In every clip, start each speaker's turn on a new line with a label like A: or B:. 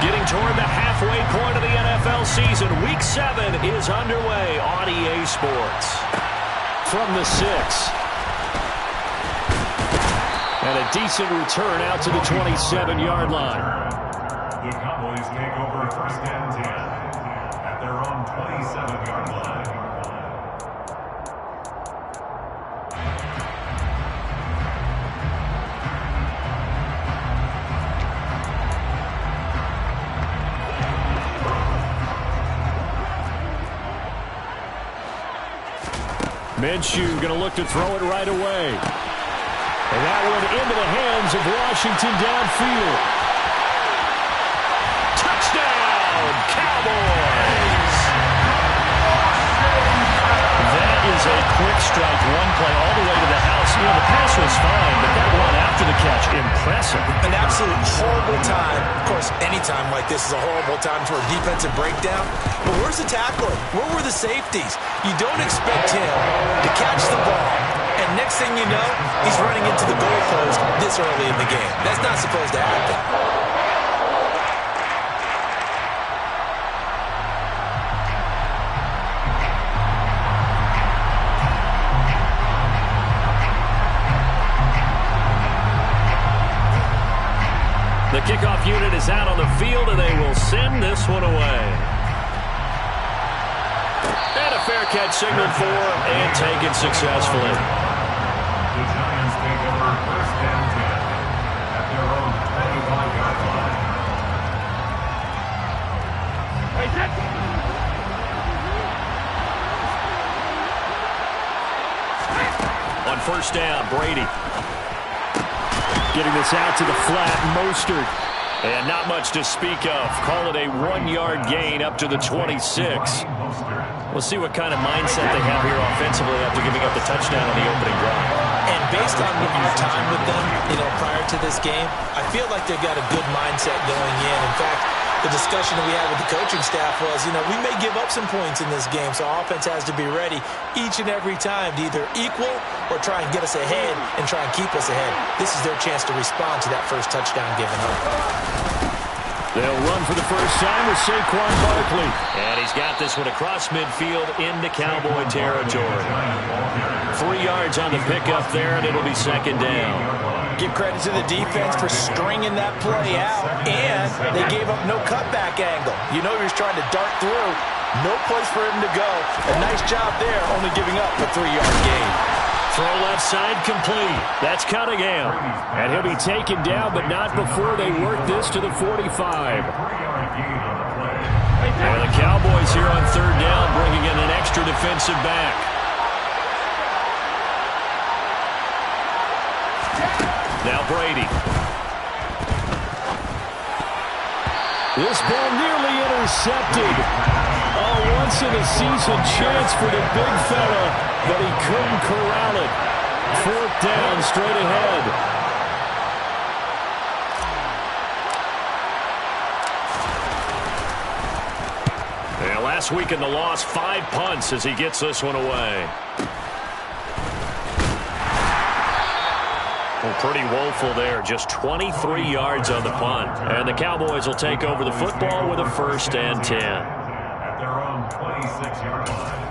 A: Getting toward the halfway point of the NFL season. Week 7 is underway on EA Sports. From the 6. And a decent return out to the 27-yard line.
B: The Cowboys take over first and 10 at their own 27-yard line.
A: Minshew going to look to throw it right away. And that one into the hands of Washington downfield. Touchdown, Cowboys! That is a quick strike, one play all the way to the house. You know, the pass was fine, but that run after the catch, impressive.
C: An absolute horrible time. Of course, any time like this is a horrible time for a defensive breakdown. But where's the tackling? Where were the safeties? You don't expect him to catch the ball, and next thing you know, he's running into the goalpost this early in the game. That's not supposed to happen.
A: The kickoff unit is out on the field, and they will send this one away. And a fair catch signaled for and taken successfully.
B: The Giants take over first and 10 at their own 25-yard line.
A: On first down, Brady. Getting this out to the flat, Mostert. And not much to speak of. Call it a 1-yard gain up to the 26. We'll see what kind of mindset they have here offensively after giving up the touchdown on the opening drive.
C: And based on our time with them, prior to this game, I feel like they've got a good mindset going in. In fact, the discussion that we had with the coaching staff was, we may give up some points in this game, so our offense has to be ready each and every time to either equal or try and get us ahead and try and keep us ahead. This is their chance to respond to that first touchdown given up.
A: They'll run for the first time with Saquon Barkley. And he's got this one across midfield into Cowboy territory. 3 yards on the pickup there, and it'll be second down.
C: Give credit to the defense for stringing that play out, and they gave up no cutback angle. He was trying to dart through. No place for him to go. A nice job there, only giving up a 3-yard gain.
A: Throw left side complete. That's Cunningham. And he'll be taken down, but not before they work this to the 45. And the Cowboys here on third down, bringing in an extra defensive back. Now Brady. This ball nearly intercepted. Once-in-a-season chance for the big fella, but he couldn't corral it. Fourth down, straight ahead. And last week in the loss, 5 punts as he gets this one away. Well, pretty woeful there. Just 23 yards on the punt. And the Cowboys will take over the football with a first and 10.
B: At their own 26-yard line.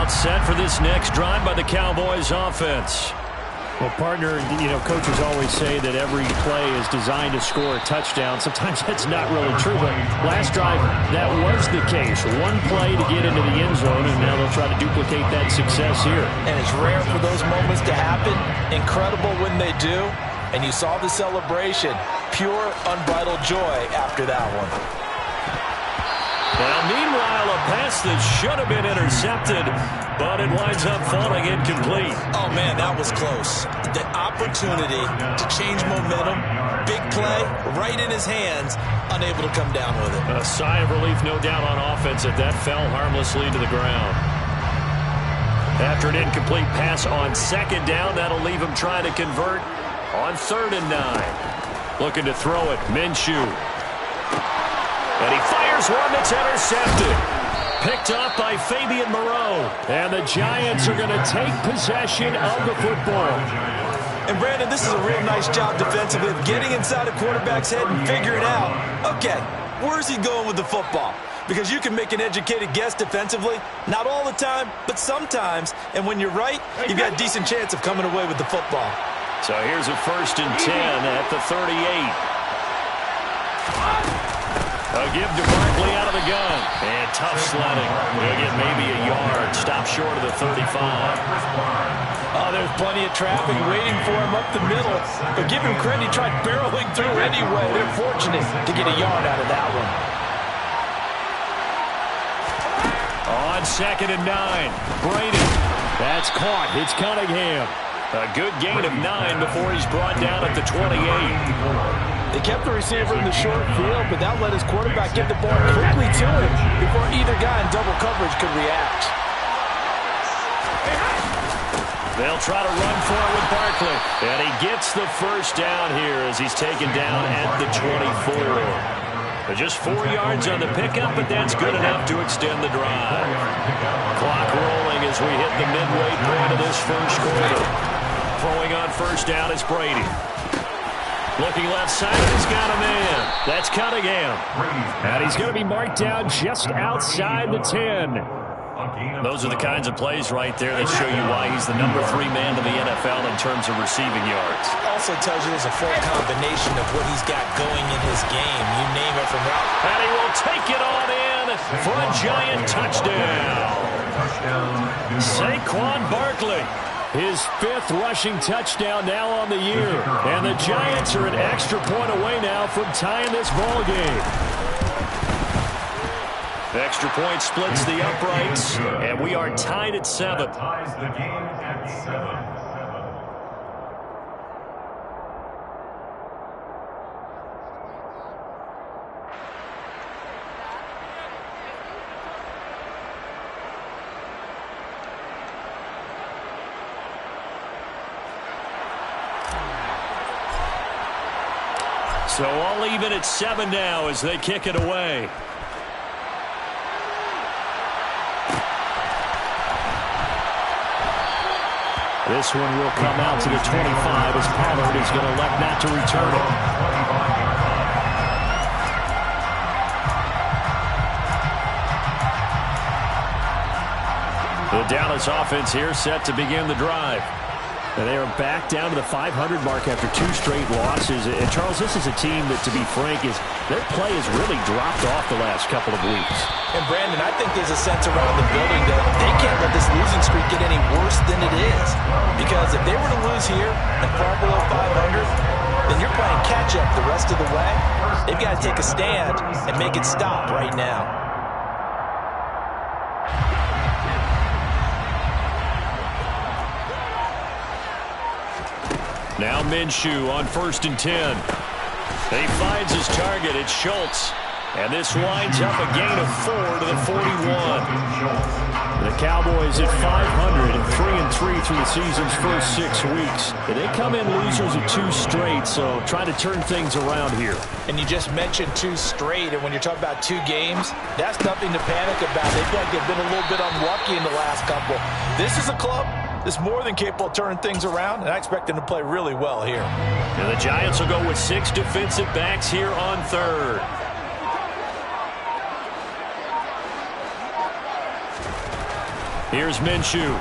A: Timeout set for this next drive by the Cowboys offense.
D: Well, partner, coaches always say that every play is designed to score a touchdown. Sometimes that's not really true, but last drive, that was the case. One play to get into the end zone, and now they'll try to duplicate that success here.
C: And it's rare for those moments to happen. Incredible when they do. And you saw the celebration. Pure, unbridled joy after that one.
A: Now, meanwhile, a pass that should have been intercepted, but it winds up falling incomplete.
C: Oh, man, that was close. The opportunity to change momentum, big play, right in his hands, unable to come down with it.
A: A sigh of relief, no doubt, on offense if that fell harmlessly to the ground. After an incomplete pass on second down, that'll leave him trying to convert on 3rd and 9. Looking to throw it, Minshew. And he fires one that's intercepted. Picked up by Fabian Moreau. And the Giants are going to take possession of the football.
C: And, Brandon, this is a real nice job defensively of getting inside a quarterback's head and figuring out, okay, where's he going with the football? Because you can make an educated guess defensively. Not all the time, but sometimes. And when you're right, you've got a decent chance of coming away with the football.
A: So here's a 1st and 10 at the 38. A give to Barkley out of the gun. And tough sledding. He'll get maybe a yard. Stop short of the 35.
C: Oh, there's plenty of traffic waiting for him up the middle. But give him credit, he tried barreling through anyway. They're fortunate to get a yard out of that one.
A: On 2nd and 9. Brady. That's caught. It's Cunningham. A good gain of 9 before he's brought down at the 28.
C: They kept the receiver in the short field, but that let his quarterback get the ball quickly to him before either guy in double coverage could react.
A: They'll try to run for it with Barkley. And he gets the first down here as he's taken down at the 24. Just 4 yards on the pickup, but that's good enough to extend the drive. Clock rolling as we hit the midway point of this first quarter. Throwing on 1st down is Brady. Looking left side, he's got a man. That's Cunningham. And he's going to be marked down just outside the 10. Those are the kinds of plays right there that show you why he's the number 3 man in the NFL in terms of receiving yards.
C: Also tells you there's a full combination of what he's got going in his game. You name it from route.
A: And he will take it on in for a giant touchdown. Saquon Barkley. His 5th rushing touchdown now on the year. And the Giants are an extra point away now from tying this ball game. Extra point splits the uprights, and we are tied at 7.
B: Ties the game at 7.
A: So all even at 7 now as they kick it away. This one will come out to the 25 as Pollard is going to elect not to return it. The Dallas offense here set to begin the drive. And they are back down to the 500 mark after 2 straight losses. And, Charles, this is a team that, to be frank, their play has really dropped off the last couple of weeks.
C: And, Brandon, I think there's a sense around the building that they can't let this losing streak get any worse than it is. Because if they were to lose here and fall below 500, then you're playing catch-up the rest of the way. They've got to take a stand and make it stop right now.
A: Now Minshew on 1st and 10. He finds his target. It's Schultz. And this winds up a gain of 4 to the 41. The Cowboys at 500 and 3-3 through the season's first 6 weeks. And they come in losers of 2 straight, so trying to turn things around here.
C: And you just mentioned 2 straight, and when you're talking about 2 games, that's nothing to panic about. They feel like they've been a little bit unlucky in the last couple. This is a club that's more than capable of turning things around, and I expect them to play really well here.
A: And the Giants will go with 6 defensive backs here on 3rd. Here's Minshew.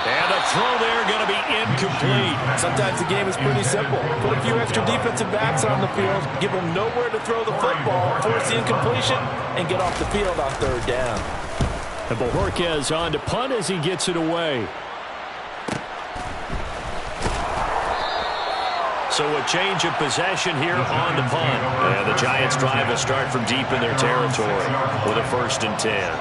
A: And a throw there going to be incomplete.
C: Sometimes the game is pretty simple. Put a few extra defensive backs on the field, give them nowhere to throw the football, force the incompletion, and get off the field on third down.
D: And Bojorquez on to punt as he gets it away.
A: So a change of possession here on the punt. And the Giants drive will start from deep in their territory with a 1st and 10.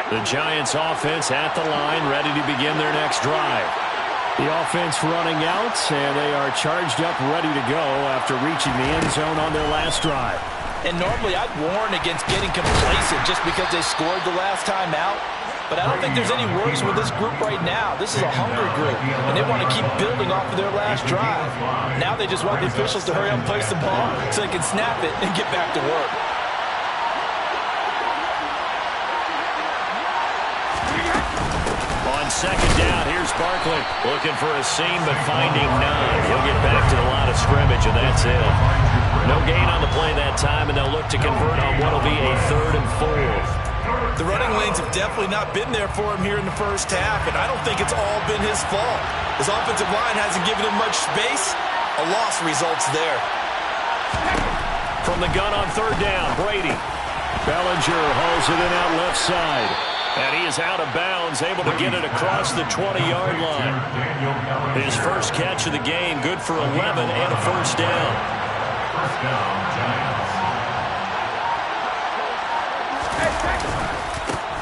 A: The Giants offense at the line, ready to begin their next drive.
D: The offense running out, and they are charged up, ready to go after reaching the end zone on their last drive.
C: And normally I'd warn against getting complacent just because they scored the last time out. But I don't think there's any worries with this group right now. This is a hungry group, and they want to keep building off of their last drive. Now they just want the officials to hurry up and place the ball so they can snap it and get back to work.
A: On 2nd down, here's Barkley. Looking for a seam, but finding none. He'll get back to the line of scrimmage, and that's it. No gain on the play that time, and they'll look to convert on what will be a 3rd and 4.
C: The running lanes have definitely not been there for him here in the first half, and I don't think it's all been his fault. His offensive line hasn't given him much space. A loss results there.
A: From the gun on 3rd down, Brady.
D: Bellinger hauls it in out left side.
A: And he is out of bounds, able to get it across the 20-yard line. His first catch of the game, good for 11 and a 1st down.
B: First down, Giants.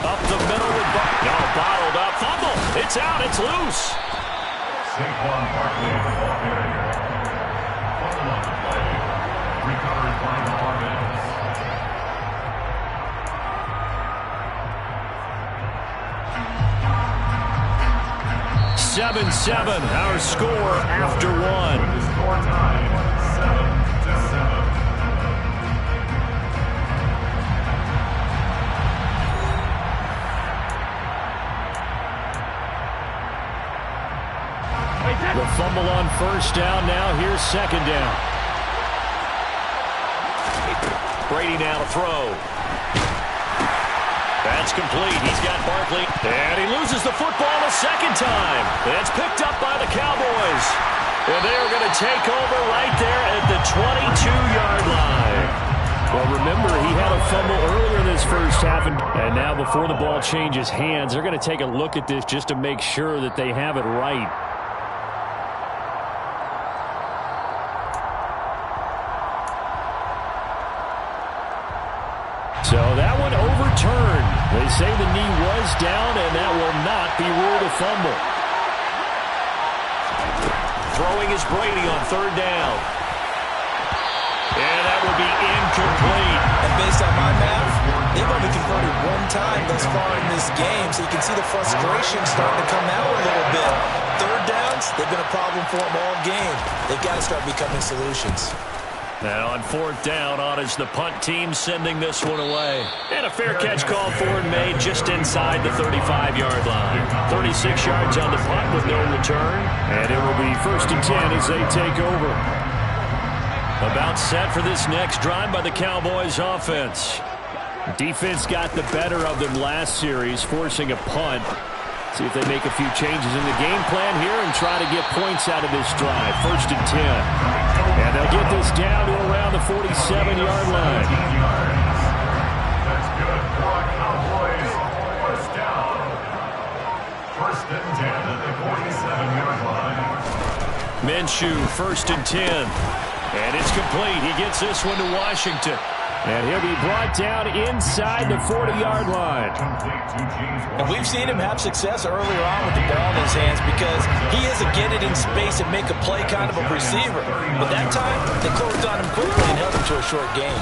A: Up the middle with bottled up. Fumble. It's out. It's loose.
B: Saquon Barkley on the ball carrier. Fumble on the play. Recovered by the offense.
A: 7-7, our score after one.
B: Score time, 7-7.
D: The fumble on 1st down. Now here's 2nd down.
A: Brady now to throw. That's complete. He's got Barkley. And he loses the football a 2nd time. It's picked up by the Cowboys. And they're going to take over right there at the 22-yard line.
D: Well, remember, he had a fumble earlier in this first half. And now before the ball changes hands, they're going to take a look at this just to make sure that they have it right. So that one overturned. They say the knee was down, and that will not be ruled a fumble.
A: Throwing is Brady on 3rd down. And that will be incomplete.
C: And based on my math, they've only converted one time thus far in this game, so you can see the frustration starting to come out a little bit. 3rd downs, they've been a problem for them all game. They've got to start becoming solutions.
A: Now on 4th down, on is the punt team sending this one away. And a fair catch call for and made just inside the 35-yard line. 36 yards on the punt with no return.
D: And it will be 1st and 10 as they take over.
A: About set for this next drive by the Cowboys offense.
D: Defense got the better of them last series, forcing a punt. See if they make a few changes in the game plan here and try to get points out of this drive. 1st and 10. And they'll get this down to around the 47-yard line.
B: That's good for our Cowboys. 1st down. 1st and 10 at the 47-yard line.
A: Minshew, 1st and 10. And it's complete. He gets this one to Washington.
D: And he'll be brought down inside the 40-yard line.
C: And we've seen him have success earlier on with the ball in his hands because he is a get it in space and make a play kind of a receiver. But that time, they closed on him quickly and held him to a short gain.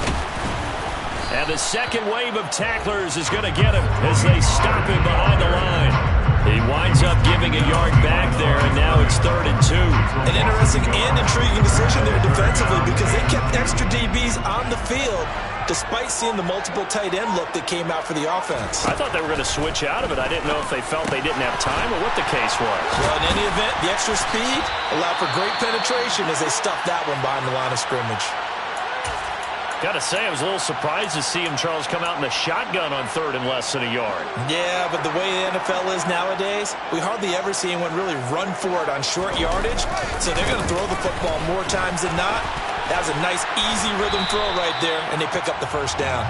A: And the second wave of tacklers is going to get him as they stop him behind the line. He winds up giving a yard back there, and now it's 3rd and 2.
C: An interesting and intriguing decision there defensively because they kept extra DBs on the field despite seeing the multiple tight end look that came out for the offense.
A: I thought they were going to switch out of it. I didn't know if they felt they didn't have time or what the case was.
C: Well, in any event, the extra speed allowed for great penetration as they stuffed that one behind the line of scrimmage.
A: Got to say, I was a little surprised to see him, Charles, come out in the shotgun on third and less than a yard.
C: Yeah, but the way the NFL is nowadays, we hardly ever see anyone really run for it on short yardage. So they're going to throw the football more times than not. That was a nice, easy rhythm throw right there, and they pick up the first down.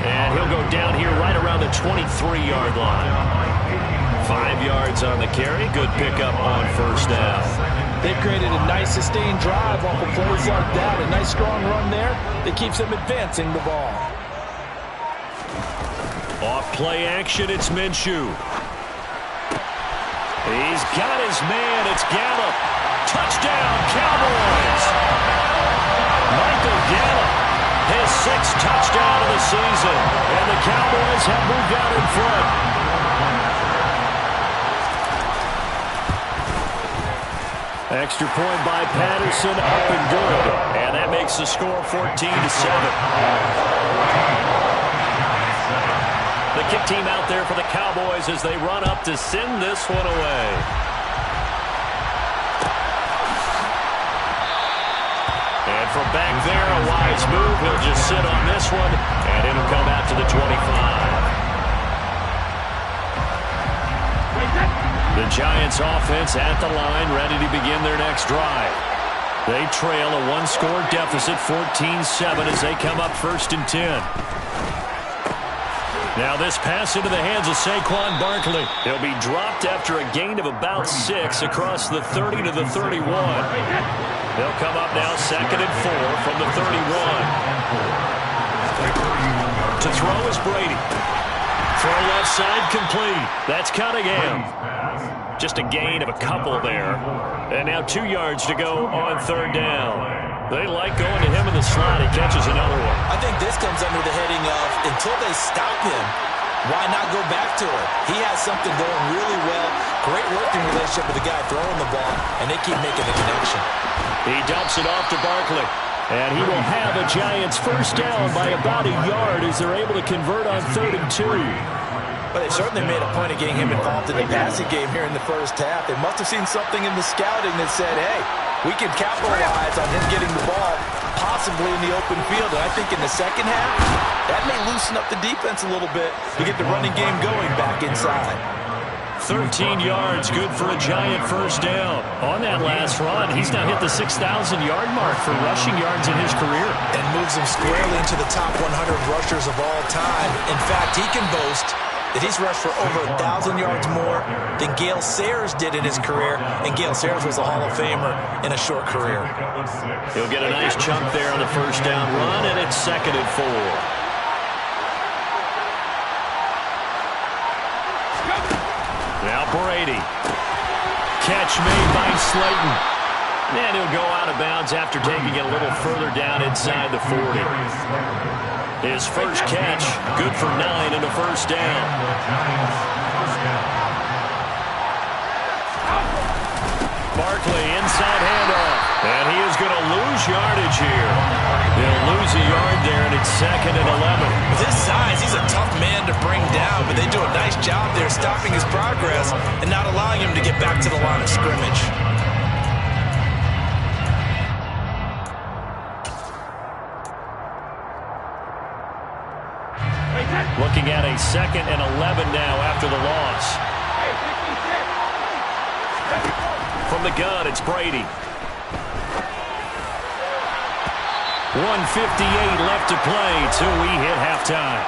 A: And he'll go down here right around the 23-yard line. 5 yards on the carry. Good pickup on first down.
C: They've created a nice sustained drive off of plays like that. A nice strong run there that keeps them advancing the ball.
A: Off play action, it's Minshew. He's got his man. It's Gallup. Touchdown, Cowboys. Michael Gallup, his 6th touchdown of the season. And the Cowboys have moved out in front. Extra point by Patterson, up and good. And that makes the score 14-7. The kick team out there for the Cowboys as they run up to send this one away. And from back there, a wise move. He'll just sit on this one, and it'll come out to the 25. The Giants offense at the line, ready to begin their next drive. They trail a 1-score deficit, 14-7, as they come up 1st and 10. Now this pass into the hands of Saquon Barkley. He'll be dropped after a gain of about 6 across the 30 to the 31. He'll come up now 2nd and 4 from the 31. To throw is Brady. Throw left side complete. That's Cunningham. Just a gain of a couple there. And now 2 yards to go on 3rd down. They like going to him in the slot. He catches another one.
C: I think this comes under the heading of, until they stop him, why not go back to it? He has something going really well. Great working relationship with the guy throwing the ball, and they keep making the connection.
A: He dumps it off to Barkley. And he will have a Giants first down by about a yard as they're able to convert on 3rd and 2.
C: But they certainly made a point of getting him involved in the passing game here in the first half. They must have seen something in the scouting that said, hey, we can capitalize on him getting the ball, possibly in the open field. And I think in the second half, that may loosen up the defense a little bit to get the running game going back inside.
A: 13 yards, good for a Giant first down. On that last run, he's now hit the 6,000-yard mark for rushing yards in his career.
C: And moves him squarely into the top 100 rushers of all time. In fact, he can boast that he's rushed for over 1,000 yards more than Gale Sayers did in his career, and Gale Sayers was a Hall of Famer in a short career.
A: He'll get a nice chunk there on the first down run, and it's 2nd and 4. Now Brady. Catch made by Slayton. And he'll go out of bounds after taking it a little further down inside the 40. His first catch, good for 9 and a first down. Barkley, inside handoff. And he is going to lose yardage here. He'll lose a yard there, and it's 2nd and 11.
C: With his size, he's a tough man to bring down, but they do a nice job there stopping his progress and not allowing him to get back to the line of scrimmage.
A: Looking at a 2nd and 11 now after the loss. From the gun, it's Brady. 1:58 left to play till we hit halftime.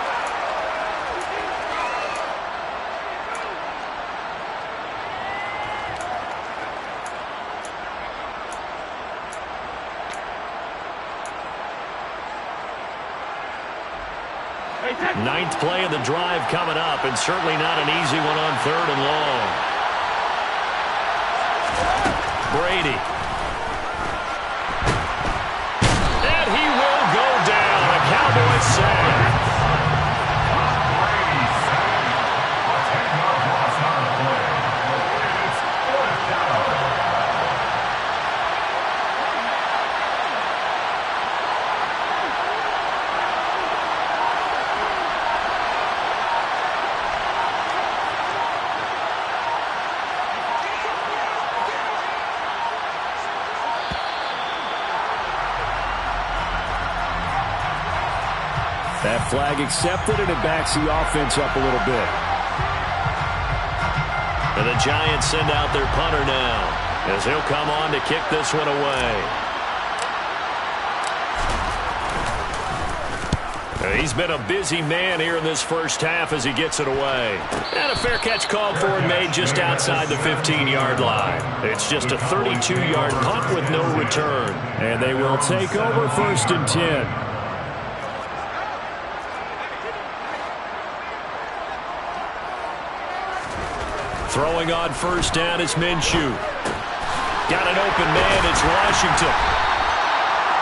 A: Ninth play of the drive coming up, and certainly not an easy one on 3rd and long. Brady. And he will go down. A Cowboys sack.
D: That flag accepted, and it backs the offense up a little bit.
A: And the Giants send out their punter now, as he'll come on to kick this one away. He's been a busy man here in this first half as he gets it away. And a fair catch called for and made just outside the 15-yard line. It's just a 32-yard punt with no return.
D: And they will take over 1st and 10.
A: Throwing on 1st down is Minshew. Got an open man. It's Washington.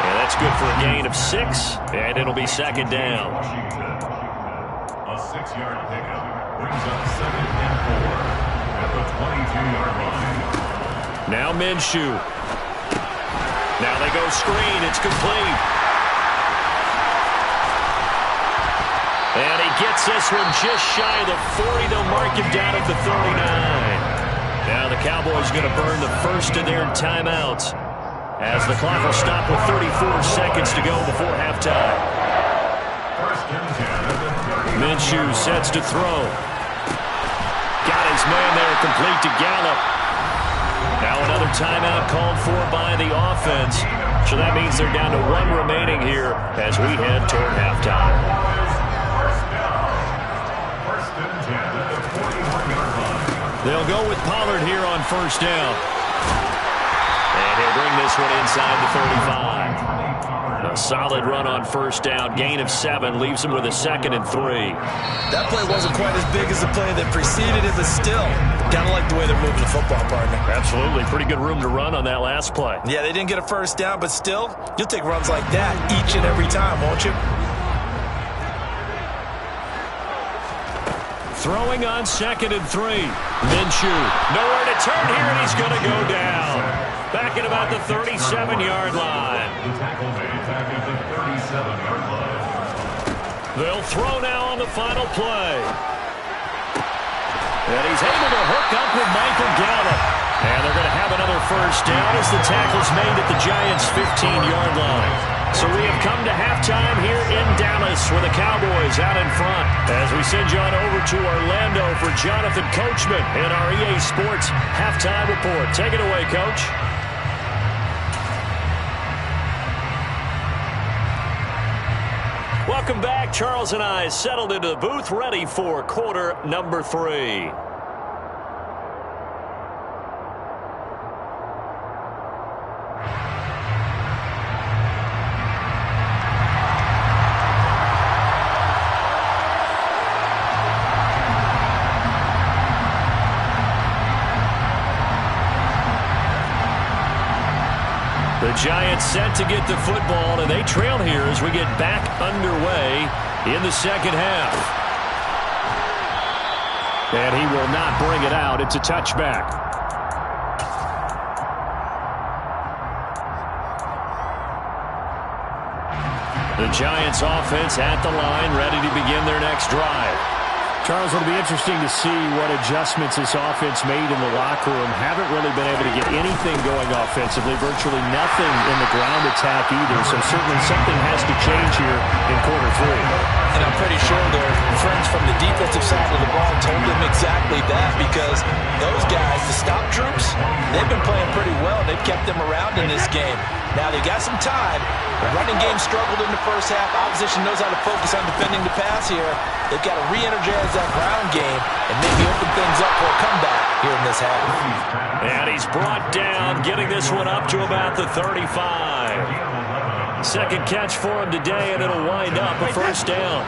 A: And that's good for a gain of 6, and it'll be 2nd down.
B: A 6-yard pickup brings up 2nd and 4 at the 22-yard line.
A: Now Minshew. Now they go screen. It's complete. And he gets this one just shy of the 40. They'll mark him down at the 39. Now the Cowboys going to burn the first of their timeouts, as the clock will stop with 34 seconds to go before halftime. Minshew sets to throw. Got his man there, complete to Gallup. Now another timeout called for by the offense. So that means they're down to 1 remaining here as we head toward halftime. They'll go with Pollard here on 1st down. And he'll bring this one inside the 35. A solid run on 1st down. Gain of 7 leaves him with a 2nd and 3.
C: That play wasn't quite as big as the play that preceded it, but still, kind of like the way they're moving the football, partner.
A: Absolutely. Pretty good room to run on that last play.
C: Yeah, they didn't get a 1st down, but still, you'll take runs like that each and every time, won't you?
A: Throwing on 2nd and 3. Minshew. Nowhere to turn here, and he's going to go down. Back at about the 37-yard line.
B: The tackle made back at the 37-yard line.
A: They'll throw now on the final play. And he's able to hook up with Michael Gallup. And they're going to have another 1st down as the tackle's made at the Giants' 15-yard line. So we have come to halftime here in Dallas with the Cowboys out in front. As we send you on over to Orlando for Jonathan Coachman in our EA Sports Halftime Report. Take it away, Coach. Welcome back. Charles and I settled into the booth, ready for quarter number 3. The Giants set to get the football, and they trail here as we get back underway in the 2nd half. And he will not bring it out. It's a touchback. The Giants offense at the line, ready to begin their next drive.
D: Charles, it'll be interesting to see what adjustments this offense made in the locker room. Haven't really been able to get anything going offensively, virtually nothing in the ground attack either. So certainly something has to change here in quarter 3.
C: And I'm pretty sure their friends from the defensive side of the ball told them exactly that, because those guys, the stop troops, they've been playing pretty well. They've kept them around in this game. Now they got some time. The running game struggled in the first half. Opposition knows how to focus on defending the pass here. They've got to re-energize that ground game and maybe open things up for a comeback here in this half.
A: And he's brought down, getting this one up to about the 35. 2nd catch for him today, and it'll wind up a 1st down.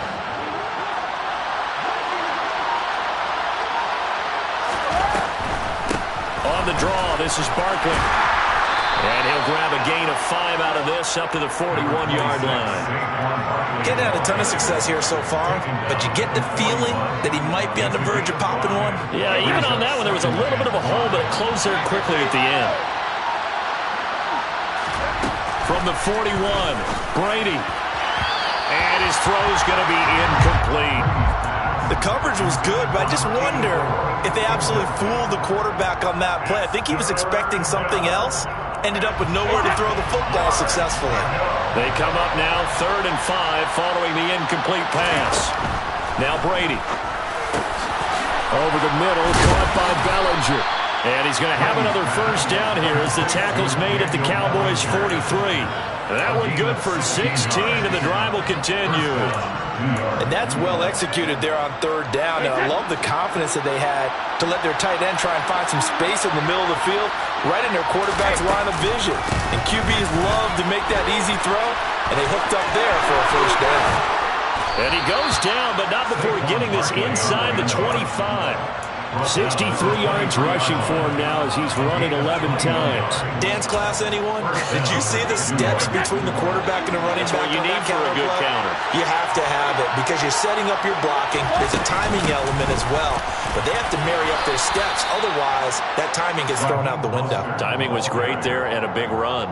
A: On the draw, this is Barkley. And he'll grab a gain of 5 out of this up to the 41-yard line.
C: Getting had a ton of success here so far, but you get the feeling that he might be on the verge of popping one.
A: Yeah, even on that one, there was a little bit of a hole, but it closed there quickly at the end. From the 41, Brady. And his throw's going to be incomplete.
C: The coverage was good, but I just wonder if they absolutely fooled the quarterback on that play. I think he was expecting something else, ended up with nowhere to throw the football successfully.
A: They come up now 3rd and 5 following the incomplete pass. Now Brady. Over the middle, caught by Bellinger. And he's going to have another first down here as the tackle's made at the Cowboys' 43. That one good for 16, and the drive will continue.
C: And that's well executed there on 3rd down. And I love the confidence that they had to let their tight end try and find some space in the middle of the field, right in their quarterback's line of vision. And QBs love to make that easy throw, and they hooked up there for a first down.
A: And he goes down, but not before getting this inside the 25. 63 yards rushing for him now as he's run it 11 times.
C: Dance class, anyone? Did you see the steps between the quarterback and the running back?
A: What you need for a good counter.
C: You have to have it because you're setting up your blocking. There's a timing element as well, but they have to marry up their steps. Otherwise, that timing gets thrown out the window.
A: Timing was great there and a big run.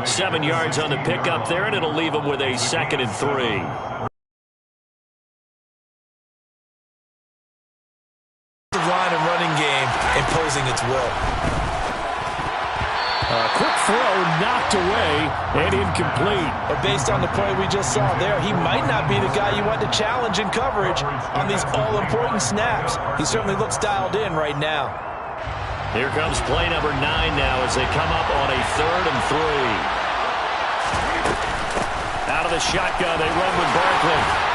A: 7 yards on the pickup there, and it'll leave them with a 2nd and 3.
C: Line and running game imposing its will.
D: Quick throw knocked away and incomplete.
C: But based on the play we just saw there, he might not be the guy you want to challenge in coverage on these all-important snaps. He certainly looks dialed in right now.
A: Here comes play number 9 now as they come up on a 3rd and 3. Out of the shotgun, they run with Barkley.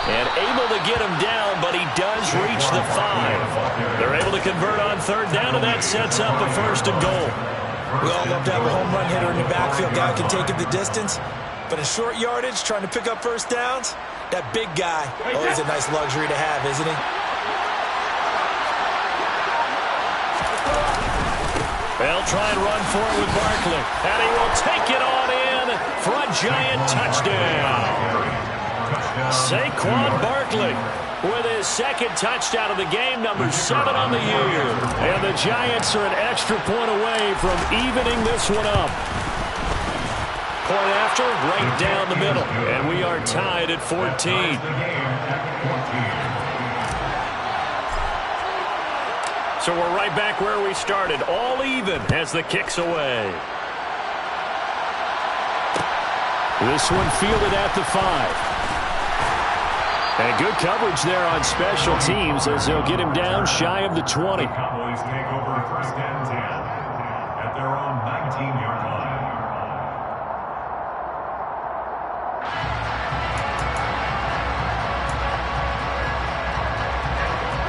A: And able to get him down, but he does reach the 5. They're able to convert on 3rd down, and that sets up a 1st and goal.
C: We all love to have a home run hitter in the backfield. Guy can take it the distance. But in short yardage, trying to pick up first downs, that big guy, always a nice luxury to have, isn't he?
A: They'll try and run for it with Barkley. And he will take it on in for a giant touchdown. Saquon Barkley with his 2nd touchdown of the game, number 7 on the year.
D: And the Giants are an extra point away from evening this one up.
A: Point after, right down the middle. And we are tied at 14. So we're right back where we started, all even as the kick's away.
D: This one fielded at the 5. And good coverage there on special teams as they'll get him down shy of the 20.
B: The Cowboys take over 1st and 10 at their own 19-yard line.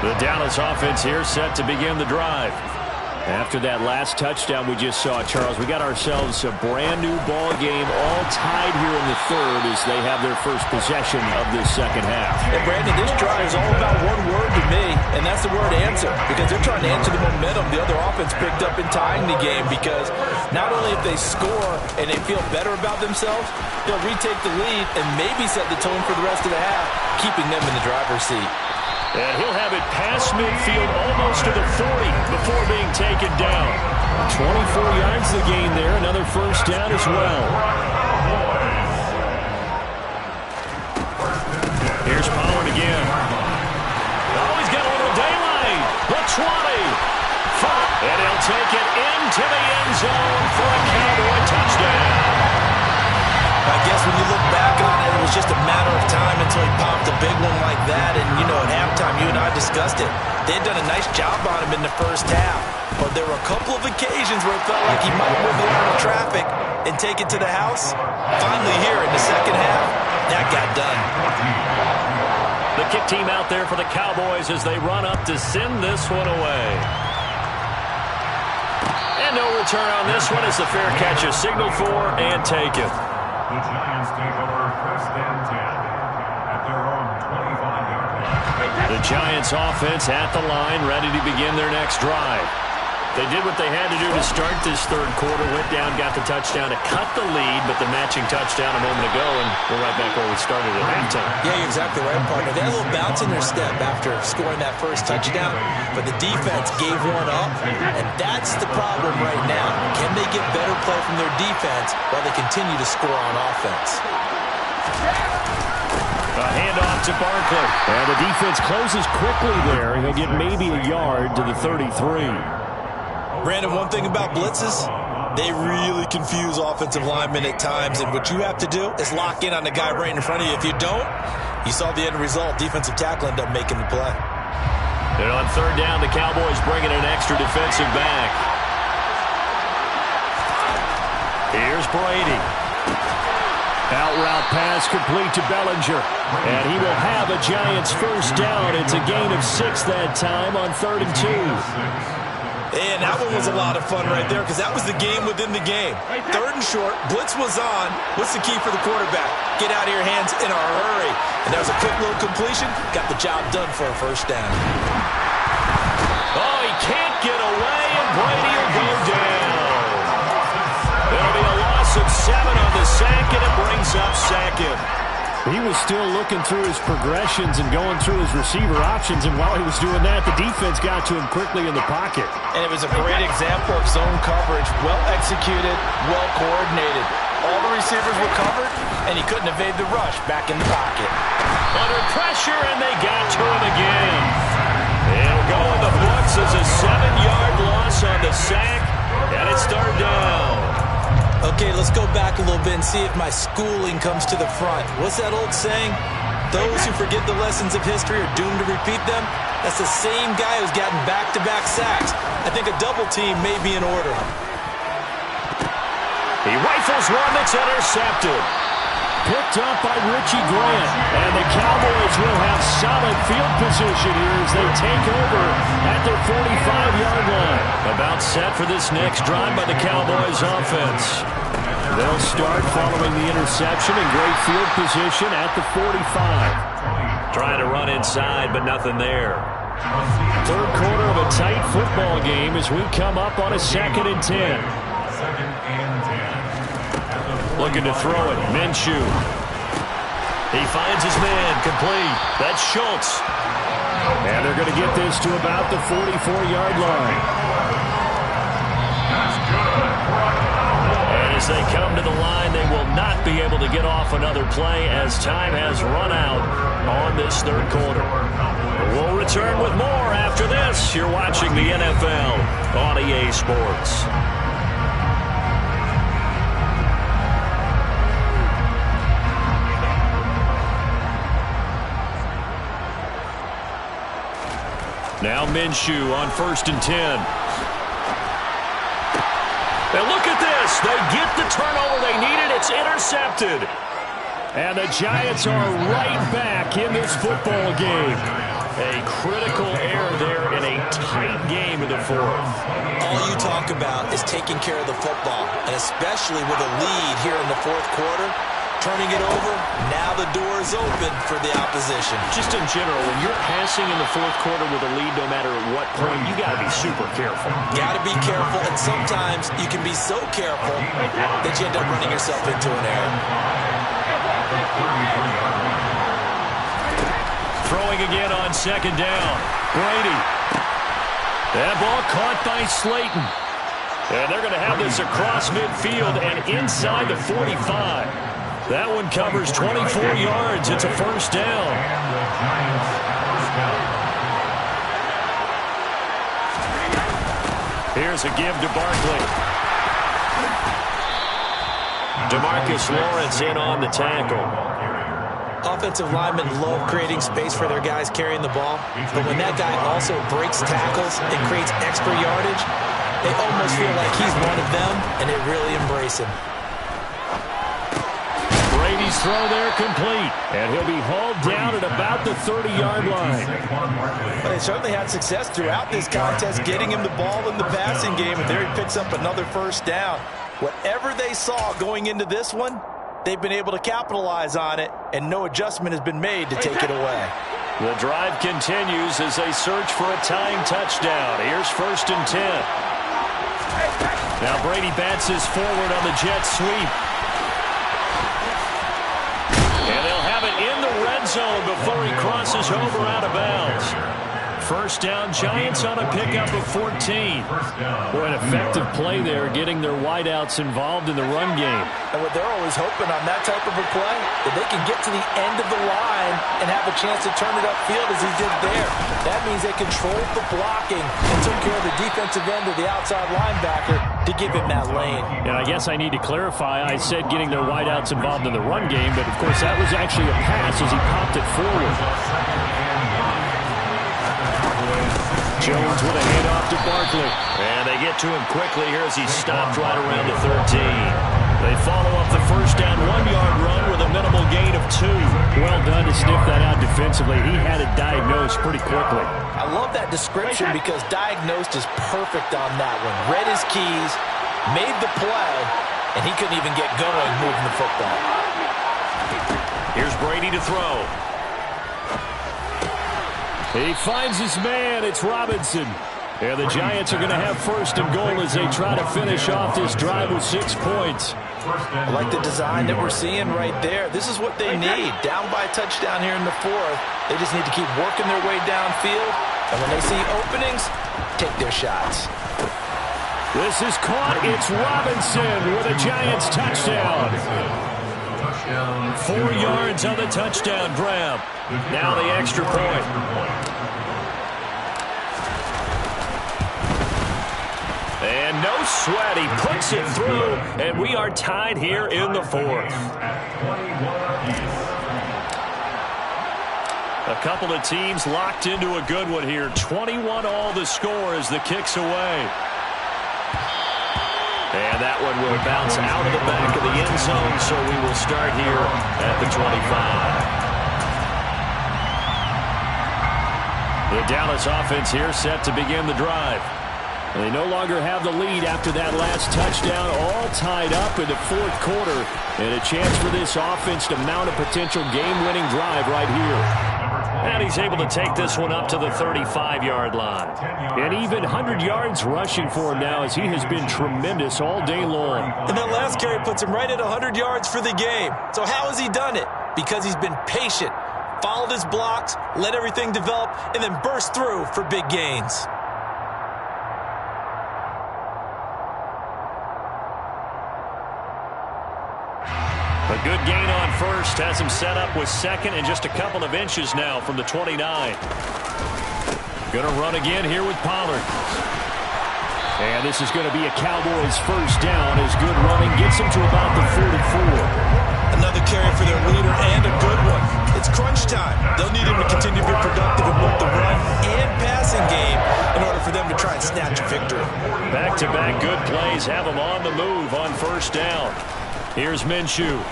A: The Dallas offense here set to begin the drive. After that last touchdown we just saw, Charles, we got ourselves a brand-new ball game, all tied here in the 3rd as they have their first possession of this 2nd half.
C: And, Brandon, this drive is all about one word to me, and that's the word answer, because they're trying to answer the momentum the other offense picked up in tying the game, because not only if they score and they feel better about themselves, they'll retake the lead and maybe set the tone for the rest of the half, keeping them in the driver's seat.
A: And he'll have it past midfield almost to the 40 before being taken down.
D: 24 yards the gain there. Another first down as well.
A: Here's Pollard again. Oh, he's got a little daylight. The 20. And he'll take it into the end zone for a Cowboy touchdown.
C: I guess when you look back on it, it was just a matter of time until he popped a big one like that. And, you know, at halftime, you and I discussed it. They had done a nice job on him in the first half. But there were a couple of occasions where it felt like he might move a lot of traffic and take it to the house. Finally here in the 2nd half, that got done.
A: The kick team out there for the Cowboys as they run up to send this one away. And no return on this one as the fair catch is signaled for and taken.
B: The Giants take over 1st and 10 at their own 25-yard line.
A: The Giants offense at the line, ready to begin their next drive. They did what they had to do to start this 3rd quarter, went down, got the touchdown to cut the lead, but the matching touchdown a moment ago, and we're right back where we started at halftime.
C: Yeah, you're exactly right, partner. They had a little bounce in their step after scoring that first touchdown, but the defense gave one up, and that's the problem right now. Can they get better play from their defense while they continue to score on offense?
A: A handoff to Barkley.
D: And the defense closes quickly there. He'll get maybe a yard to the 33.
C: Brandon, one thing about blitzes, They really confuse offensive linemen at times, and what you have to do is lock in on the guy right in front of you. If you don't, you saw the end result. Defensive tackle ended up making the play.
A: And on third down, the Cowboys bringing an extra defensive back. Here's Brady.
D: Out route pass complete to Bellinger. And he will have a Giants first down. It's a gain of 6 that time on 3rd and 2.
C: And that one was a lot of fun right there because that was the game within the game. 3rd and short, blitz was on. What's the key for the quarterback? Get out of your hands in a hurry. And that was a quick little completion. Got the job done for a first down.
A: Oh, he can't get away, and Brady will go down. It'll be a loss of 7 on the sack, and it brings up second.
D: He was still looking through his progressions and going through his receiver options, and while he was doing that, the defense got to him quickly in the pocket.
C: And it was a great example of zone coverage, well executed, well coordinated. All the receivers were covered, and he couldn't evade the rush back in the pocket.
A: Under pressure, and they got to him again. It'll go in the books as a 7-yard loss on the sack, and it's 3rd down.
C: Okay, let's go back a little bit and see if my schooling comes to the front. What's that old saying? Those who forget the lessons of history are doomed to repeat them. That's the same guy who's gotten back-to-back sacks. I think a double team may be in order.
A: He rifles one that's intercepted.
D: Picked up by Richie Grant. And the Cowboys will have solid field position here as they take over at their 45-yard line.
A: About set for this next drive by the Cowboys offense.
D: They'll start following the interception in great field position at the 45.
A: Trying to run inside, but nothing there.
D: 3rd quarter of a tight football game as we come up on a 2nd and 10.
B: 2nd and 10.
A: Looking to throw it. Minshew. He finds his man. Complete. That's Schultz.
D: And they're going to get this to about the 44-yard line.
A: And as they come to the line, they will not be able to get off another play as time has run out on this 3rd quarter. We'll return with more after this. You're watching the NFL on EA Sports. Now Minshew on 1st and 10. And look at this. They get the turnover they needed. It's intercepted.
D: And the Giants are right back in this football game.
A: A critical error there in a tight game in the 4th.
C: All you talk about is taking care of the football, and especially with a lead here in the 4th quarter. Turning it over, now the door is open for the opposition.
A: Just in general, when you're passing in the 4th quarter with a lead, no matter at what point, you got to be super careful.
C: Got to be careful, and sometimes you can be so careful that you end up running yourself into an error.
A: Throwing again on 2nd down. Brady. That ball caught by Slayton. And they're going to have this across midfield and inside the 45. That one covers 24 yards. It's a first down. Here's a give to Barkley. DeMarcus Lawrence in on the tackle.
C: Offensive linemen love creating space for their guys carrying the ball, but when that guy also breaks tackles and creates extra yardage, they almost feel like he's one of them, and they really embrace him.
A: Brady's throw there complete, and he'll be hauled down at about the 30-yard line.
C: But they certainly had success throughout this contest, getting him the ball in the passing game, and there he picks up another first down. Whatever they saw going into this one, they've been able to capitalize on it, and no adjustment has been made to take it away.
A: The drive continues as they search for a tying touchdown. Here's 1st and 10. Now Brady bats his forward on the jet sweep. And they'll have it in the red zone before he crosses over out of bounds. First down, Giants on a pickup of 14.
D: Boy, an effective play there, getting their wideouts involved in the run game.
C: And what they're always hoping on that type of a play, that they can get to the end of the line and have a chance to turn it upfield as he did there. That means they controlled the blocking and took care of the defensive end of the outside linebacker to give him that lane.
D: And I guess I need to clarify, I said getting their wideouts involved in the run game, but of course that was actually a pass as he popped it forward.
A: Jones with a handoff to Barkley. And they get to him quickly here as he stopped right around the 13. They follow up the first down 1-yard run with a minimal gain of 2.
D: Well done to sniff that out defensively. He had it diagnosed pretty quickly.
C: I love that description because diagnosed is perfect on that one. Read his keys, made the play, and he couldn't even get going moving the football.
A: Here's Brady to throw.
D: He finds his man. It's Robinson. And the Giants are going to have first and goal as they try to finish off this drive with 6 points.
C: I like the design that we're seeing right there. This is what they need. Down by a touchdown here in the 4th. They just need to keep working their way downfield. And when they see openings, take their shots.
D: This is caught. It's Robinson with a Giants touchdown.
A: 4 yards on the touchdown grab. Now the extra point. And no sweat. He puts it through, and we are tied here in the 4th. A couple of teams locked into a good one here. 21 all the score as the kick's away. And that one will bounce out of the back of the end zone, so we will start here at the 25. The Dallas offense here set to begin the drive. They no longer have the lead after that last touchdown, all tied up in the 4th quarter, and a chance for this offense to mount a potential game-winning drive right here. And he's able to take this one up to the 35-yard line.
D: And even 100 yards rushing for him now as he has been tremendous all day long.
C: And that last carry puts him right at 100 yards for the game. So how has he done it? Because he's been patient, followed his blocks, let everything develop, and then burst through for big gains.
A: A good gain on first has him set up with second and just a couple of inches now from the 29. Going to run again here with Pollard.
D: And this is going to be a Cowboys first down as good running gets him to about the 44.
C: Another carry for their leader and a good one. It's crunch time. They'll need him to continue to be productive in both the run and passing game in order for them to try and snatch a victory.
A: Back-to-back good plays have him on the move on first down. Here's Minshew.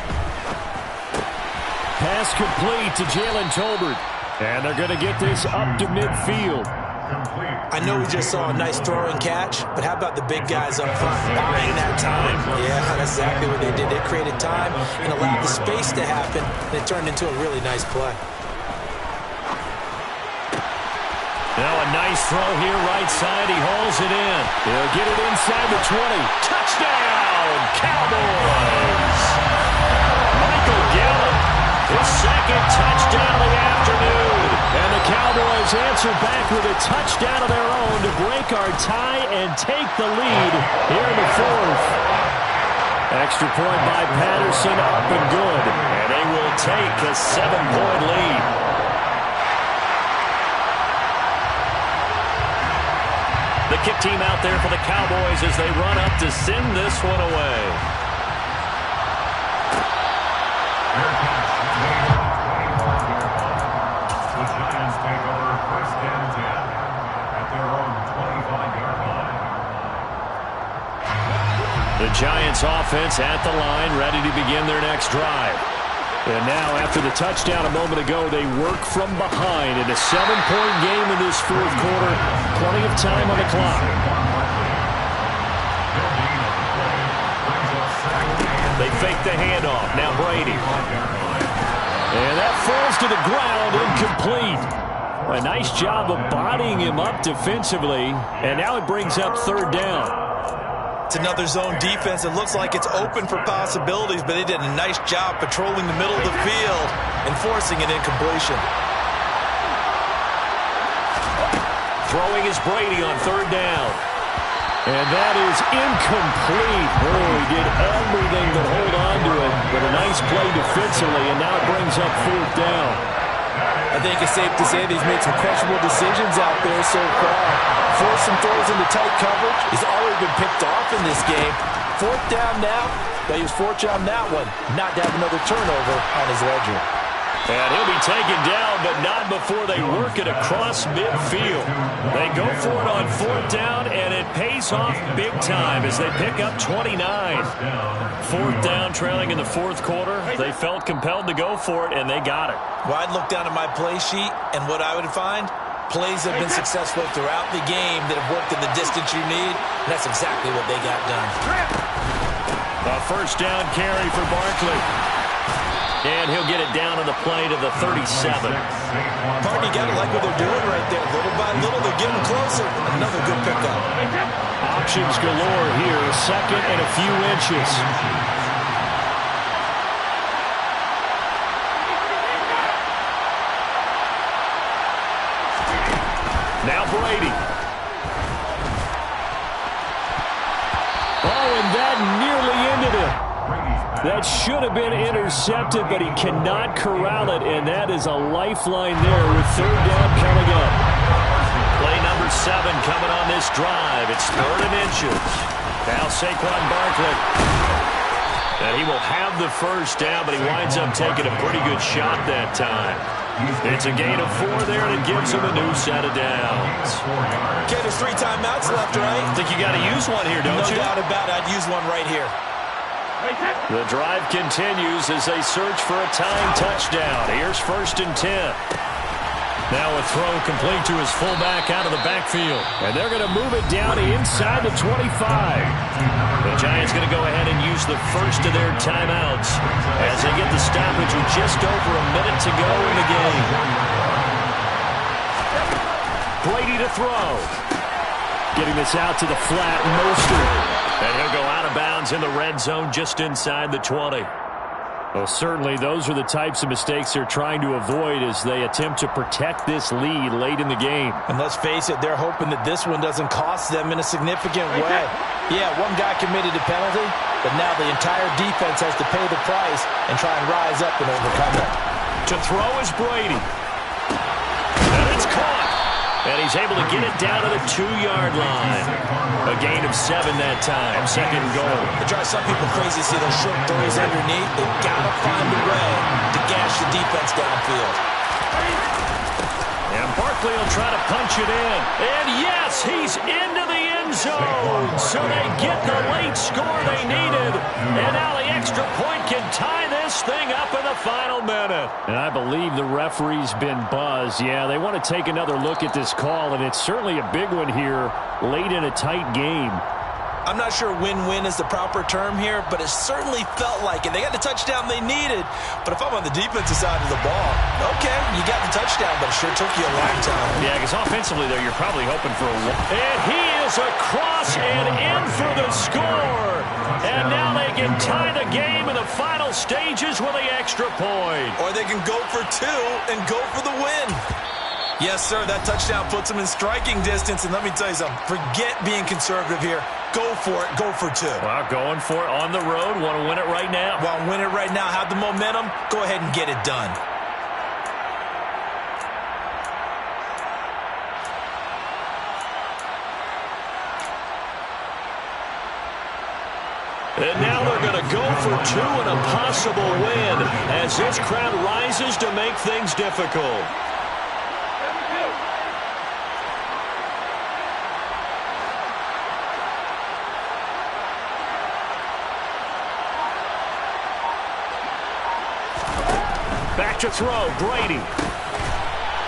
D: Pass complete to Jalen Tolbert. And they're going to get this up to midfield.
C: I know we just saw a nice throw and catch, but how about the big guys up front buying that time? Yeah, that's exactly what they did. They created time and allowed the space to happen, and it turned into a really nice play.
A: Now a nice throw here right side. He hauls it in.
D: He'll get it inside the 20.
A: Touchdown, Cowboys! Michael Gallup, his second touchdown of the afternoon.
D: And the Cowboys answer back with a touchdown of their own to break our tie and take the lead here in the 4th. Extra point by Patterson, up and good.
A: And they will take a 7-point lead. The kick team out there for the Cowboys as they run up to send this one away.
B: The Giants take over first and 10 at their own 25-yard line.
A: The Giants offense at the line, ready to begin their next drive.
D: And now, after the touchdown a moment ago, they work from behind in a 7-point game in this 4th quarter. Plenty of time on the clock.
A: They fake the handoff. Now Brady.
D: And that falls to the ground, incomplete. A nice job of bodying him up defensively. And now it brings up 3rd down.
C: It's another zone defense. It looks like it's open for possibilities, but they did a nice job patrolling the middle of the field and forcing an incompletion.
A: Throwing is Brady on third down.
D: And that is incomplete. Oh, he did everything but hold on to it with a nice play defensively, and now it brings up fourth down.
C: I think it's safe to say that he's made some questionable decisions out there so far. Forced some throws into tight coverage. He's already been picked off in this game. Fourth down now, but he was fortunate on that one not to have another turnover on his ledger.
A: And he'll be taken down, but not before they work it across midfield. They go for it on fourth down, and it pays off big time as they pick up 29. Fourth down, trailing in the fourth quarter. They felt compelled to go for it, and they got it.
C: Well, I'd look down at my play sheet, and what I would find, plays have been successful throughout the game that have worked in the distance you need, and that's exactly what they got done.
A: A first down carry for Barkley. And he'll get it down on the play to the 37.
C: Pardon, you got to like what they're doing right there. Little by little, they're getting closer. Another good pickup.
D: Options galore here. Second and a few inches.
A: Now Brady.
D: Oh, and that nearly ended it. That should have been intercepted, but he cannot corral it, and that is a lifeline there with third down coming up.
A: Play number 7 coming on this drive. It's third and inches. Now Saquon Barkley. And he will have the first down, but he winds up taking a pretty good shot that time. It's a gain of 4 there, and it gives him a new set of downs.
C: Okay, there's 3 timeouts left, right?
A: I think you got to use one here, don't you?
C: No doubt about it. I'd use one right here.
A: The drive continues as they search for a tying touchdown. Here's first and 10. Now a throw complete to his fullback out of the backfield.
D: And they're going to move it down inside the 25.
A: The Giants going to go ahead and use the first of their timeouts as they get the stoppage with just over a minute to go in the game. Brady to throw.
D: Getting this out to the flat, Mostert.
A: And he'll go out of bounds in the red zone just inside the 20.
D: Well, certainly those are the types of mistakes they're trying to avoid as they attempt to protect this lead late in the game.
C: And let's face it, they're hoping that this one doesn't cost them in a significant way. Yeah, one guy committed a penalty, but now the entire defense has to pay the price and try and rise up and overcome it.
A: To throw is Brady. And it's caught. And he's able to get it down to the 2-yard line. A gain of 7 that time. Second and goal.
C: It drives some people crazy to see those short throws underneath. They've got to find a way to gash the defense downfield.
A: And Barkley will try to punch it in. And yes, he's into the end zone. So they get the late score they needed. And now the extra point can tie this thing up in the final minute.
D: And I believe the referee's been buzzed. Yeah, they want to take another look at this call, and it's certainly a big one here late in a tight game.
C: I'm not sure win-win is the proper term here, but it certainly felt like it. They got the touchdown they needed, but if I'm on the defensive side of the ball, okay, you got the touchdown, but it sure took you a long time.
A: Yeah, because offensively, though, you're probably hoping for a one. And he is across and in for the score. And now they can tie the game in the final stages with the extra point.
C: Or they can go for 2 and go for the win. Yes, sir, that touchdown puts them in striking distance. And let me tell you something, forget being conservative here. Go for it, go for 2.
A: Well, going for it on the road. Want to win it right now.
C: Want to win it right now, have the momentum, go ahead and get it done.
A: And now they're going to go for 2 and a possible win as this crowd rises to make things difficult. Back to throw, Brady.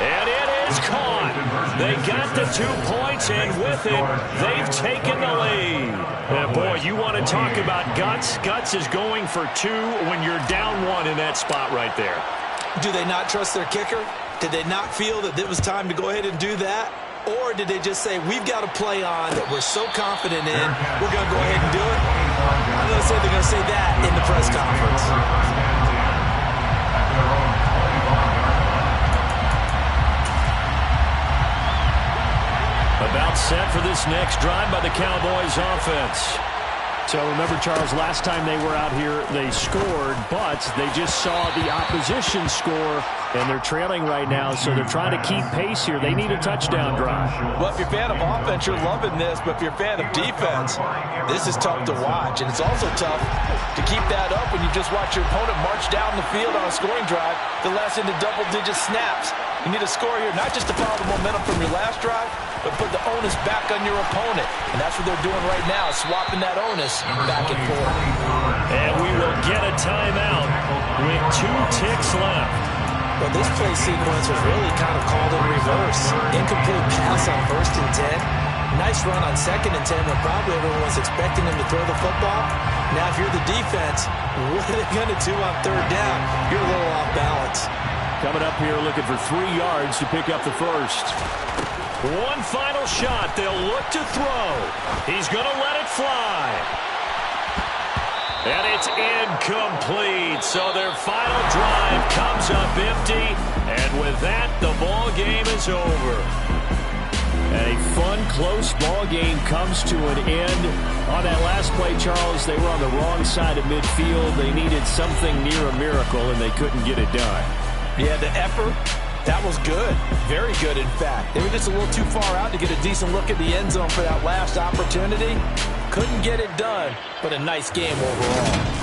A: And it is caught. They got the 2 points, and with it, they've taken the lead. And boy, you want to talk about guts. Guts is going for 2 when you're down 1 in that spot right there.
C: Do they not trust their kicker? Did they not feel that it was time to go ahead and do that? Or did they just say, we've got a play on that we're so confident in, we're going to go ahead and do it? I'm going to say they're going to say that in the press conference.
A: set for this next drive by the Cowboys offense.
D: So remember, Charles, last time they were out here, they scored, but they just saw the opposition score, and they're trailing right now, so they're trying to keep pace here. They need a touchdown drive.
C: Well, if you're a fan of offense, you're loving this, but if you're a fan of defense, this is tough to watch, and it's also tough to keep that up when you just watch your opponent march down the field on a scoring drive that lasts into double-digit snaps. You need a score here, not just to follow the momentum from your last drive, but put the onus back on your opponent. And that's what they're doing right now, swapping that onus back and forth.
A: And we will get a timeout with 2 ticks left.
C: But this play sequence was really kind of called in reverse. Incomplete pass on 1st and 10. Nice run on 2nd and 10 when probably everyone was expecting him to throw the football. Now, if you're the defense, what are they going to do on 3rd down? You're a little off balance.
D: Coming up here looking for 3 yards to pick up the first.
A: One final shot. They'll look to throw. He's going to let it fly. And it's incomplete. So their final drive comes up empty. And with that, the ball game is over.
D: A fun, close ball game comes to an end. On that last play, Charles, they were on the wrong side of midfield. They needed something near a miracle, and they couldn't get it done.
C: Yeah, the effort, that was good. Very good, in fact. They were just a little too far out to get a decent look at the end zone for that last opportunity. Couldn't get it done, but a nice game overall.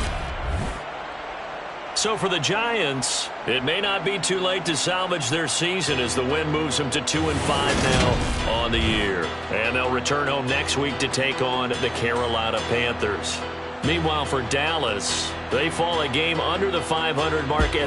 A: So for the Giants, it may not be too late to salvage their season as the win moves them to 2-5 now on the year. And they'll return home next week to take on the Carolina Panthers. Meanwhile, for Dallas, they fall a game under the 500 mark